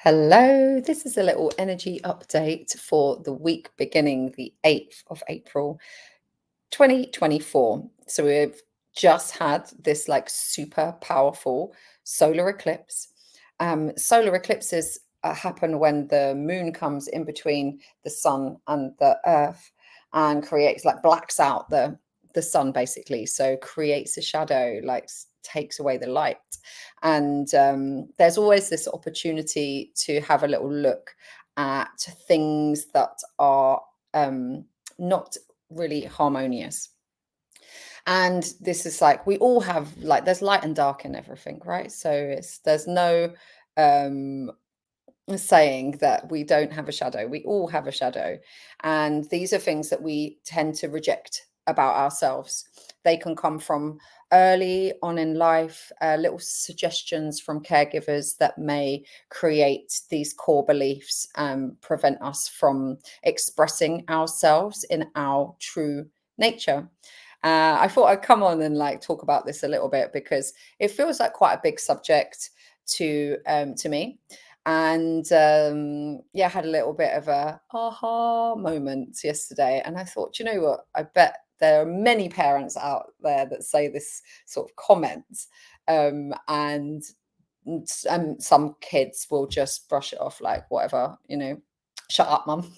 Hello, this is a little energy update for the week beginning the 8th of April, 2024. So we've just had this like super powerful solar eclipse. Solar eclipses happen when the moon comes in between the sun and the earth and creates like blacks out the sun basically. So creates a shadow, like takes away the light. And there's always this opportunity to have a little look at things that are not really harmonious. And this is like we all have like there's light and dark in everything, right? So there's no um saying that we don't have a shadow. We all have a shadow. And these are things that we tend to reject about ourselves. They can come from early on in life, little suggestions from caregivers that may create these core beliefs and prevent us from expressing ourselves in our true nature. I thought I'd come on and like talk about this a little bit because it feels like quite a big subject to me. And yeah, I had a little bit of a aha moment yesterday. And I thought, you know what? I bet there are many parents out there that say this sort of comment. And some kids will just brush it off like, whatever, shut up, mum.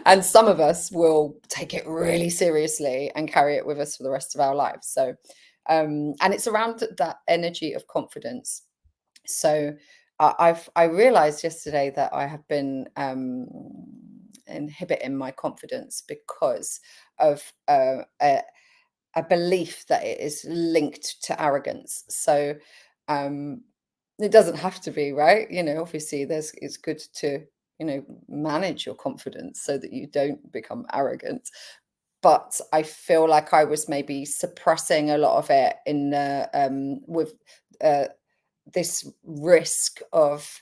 And some of us will take it really seriously and carry it with us for the rest of our lives. So, and it's around that energy of confidence. So I realized yesterday that I have been inhibiting my confidence because of a belief that it is linked to arrogance. So um, it doesn't have to be, right? Obviously, it's good to manage your confidence so that you don't become arrogant. But I feel like I was maybe suppressing a lot of it in with uh, this risk of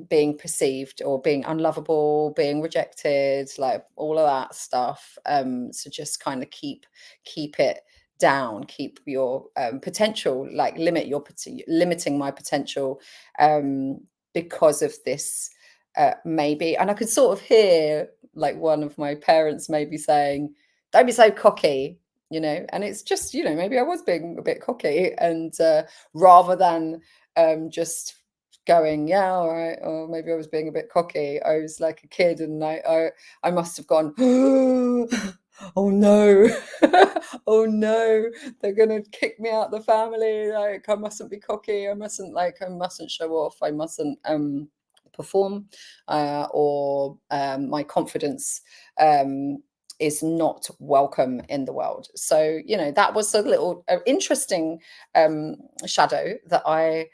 being perceived or being unlovable, being rejected, like all of that stuff. So just kind of keep it down, keep your potential, like limiting my potential because of this. Maybe, and I could sort of hear like one of my parents maybe saying, "Don't be so cocky," and it's just maybe I was being a bit cocky, and rather than just going, yeah, all right, or maybe I was being a bit cocky. I was like a kid, and I must have gone, oh no, oh no, they're gonna kick me out the family. Like I mustn't be cocky. I mustn't show off. I mustn't perform, or my confidence is not welcome in the world. So, that was a little interesting shadow that I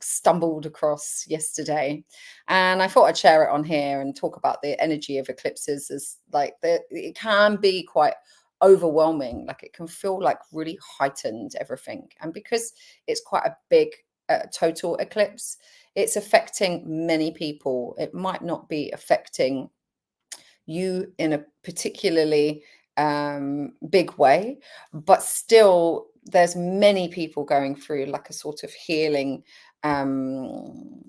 stumbled across yesterday. And I thought I'd share it on here and talk about the energy of eclipses as like it can be quite overwhelming. Like it can feel like really heightened everything. And because it's quite a big total eclipse, it's affecting many people. It might not be affecting you in a particularly big way, but still there's many people going through like a sort of healing um,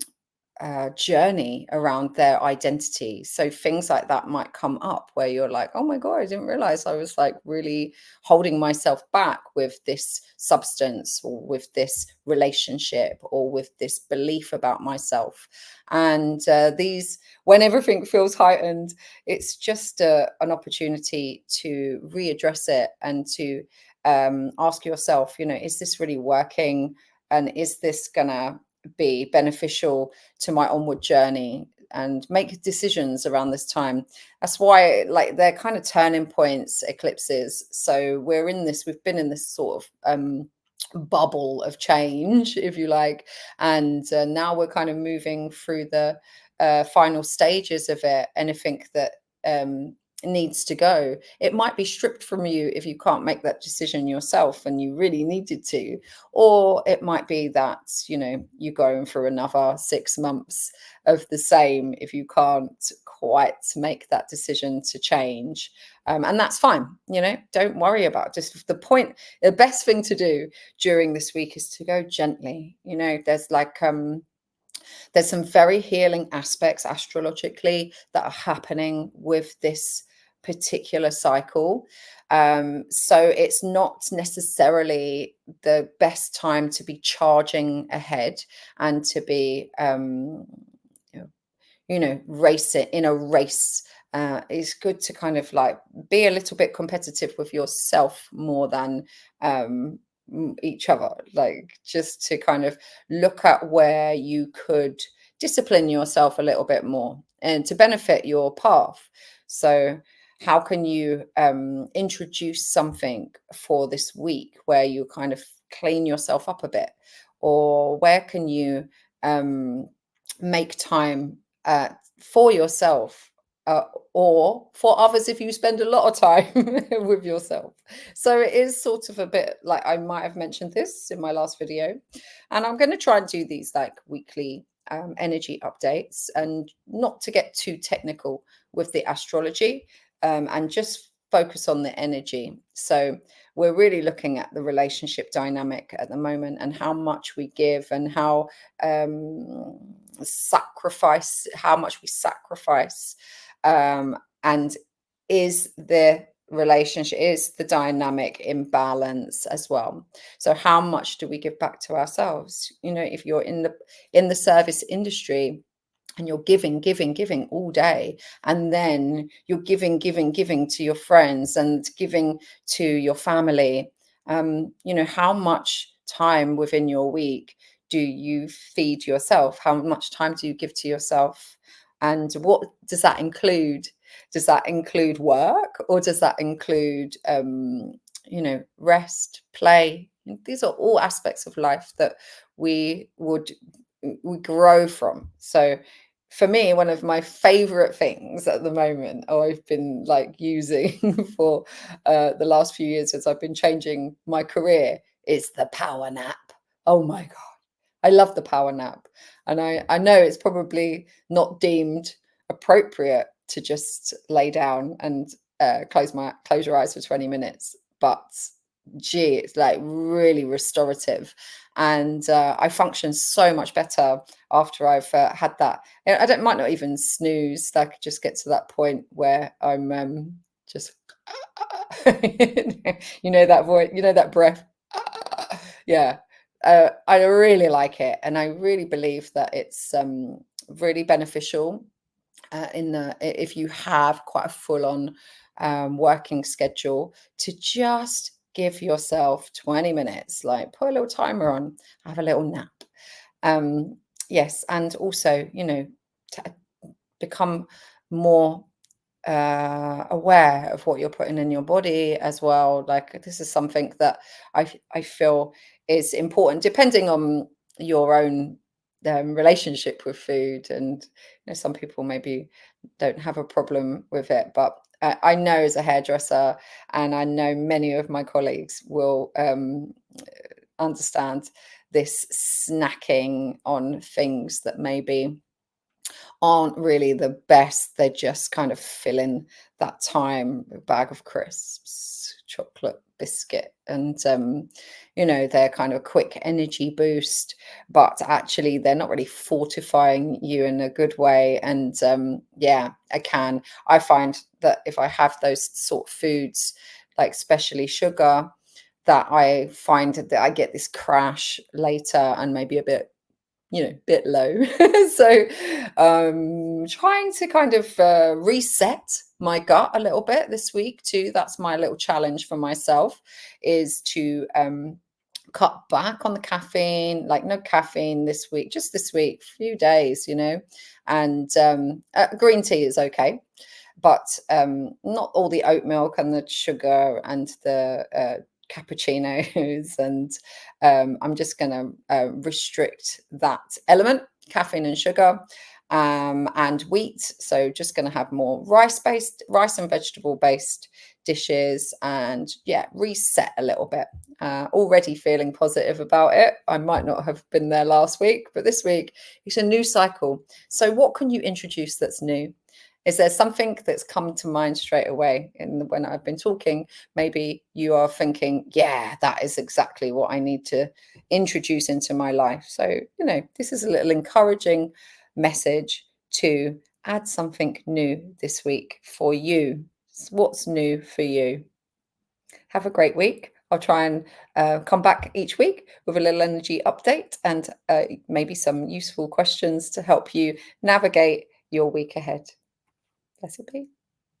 journey around their identity. So things like that might come up where you're like, oh my God, I didn't realize I was like really holding myself back with this substance or with this relationship or with this belief about myself. And when everything feels heightened, it's just an opportunity to readdress it and to ask yourself, is this really working? And is this gonna be beneficial to my onward journey, and make decisions around this time? That's why like they're kind of turning points, eclipses. So we've been in this sort of bubble of change, if you like, and now we're kind of moving through the final stages of it. Anything that needs to go, it might be stripped from you if you can't make that decision yourself and you really needed to, or it might be that you're going through another 6 months of the same if you can't quite make that decision to change. And that's fine. Don't worry about it. Just the best thing to do during this week is to go gently. There's like There's some very healing aspects astrologically that are happening with this particular cycle. So it's not necessarily the best time to be charging ahead and to be, race it in a race. It's good to kind of like be a little bit competitive with yourself more than each other, like just to kind of look at where you could discipline yourself a little bit more and to benefit your path. So how can you introduce something for this week where you kind of clean yourself up a bit, or where can you um, make time for yourself, uh, or for others if you spend a lot of time with yourself. So it is sort of a bit like, I might have mentioned this in my last video, and I'm going to try and do these like weekly energy updates, and not to get too technical with the astrology, and just focus on the energy. So we're really looking at the relationship dynamic at the moment, and how much we give, and how how much we sacrifice, and is the relationship, is the dynamic in balance as well. So how much do we give back to ourselves? If you're in the service industry, and you're giving all day, and then you're giving to your friends and giving to your family, how much time within your week do you feed yourself? How much time do you give to yourself? And what does that include? Does that include work, or does that include rest, play? These are all aspects of life that we would we grow from. So for me, one of my favorite things at the moment, I've been like using for the last few years as I've been changing my career, is the power nap. Oh my God. I love the power nap. And I know it's probably not deemed appropriate to just lay down and close your eyes for 20 minutes. But gee, it's like really restorative. And I function so much better after I've had that. I don't might not even snooze. I could just get to that point where I'm just that voice, that breath. Yeah. I really like it, and I really believe that it's really beneficial if you have quite a full-on working schedule, to just give yourself 20 minutes, like put a little timer on, have a little nap. Yes, and also, to become more aware of what you're putting in your body as well. Like, this is something that I feel is important, depending on your own relationship with food. And some people maybe don't have a problem with it, but I know as a hairdresser, and I know many of my colleagues will understand this snacking on things that maybe aren't really the best. They're just kind of filling that time with a bag of crisps, chocolate biscuit, and they're kind of a quick energy boost, but actually they're not really fortifying you in a good way. And yeah, I find that if I have those sort of foods, like especially sugar, that I find that I get this crash later, and maybe a bit low. So trying to kind of reset my gut a little bit this week too. That's my little challenge for myself, is to cut back on the caffeine, like no caffeine this week, just this week, few days, and green tea is okay, but not all the oat milk and the sugar and the cappuccinos. And I'm just going to restrict that element, caffeine and sugar, and wheat. So just going to have more rice and vegetable based dishes, and yeah, reset a little bit. Already feeling positive about it. I might not have been there last week, but this week it's a new cycle. So what can you introduce that's new? Is there something that's come to mind straight away when I've been talking? Maybe you are thinking, yeah, that is exactly what I need to introduce into my life. So, this is a little encouraging message to add something new this week for you. What's new for you? Have a great week. I'll try and come back each week with a little energy update and maybe some useful questions to help you navigate your week ahead. Bless you, be.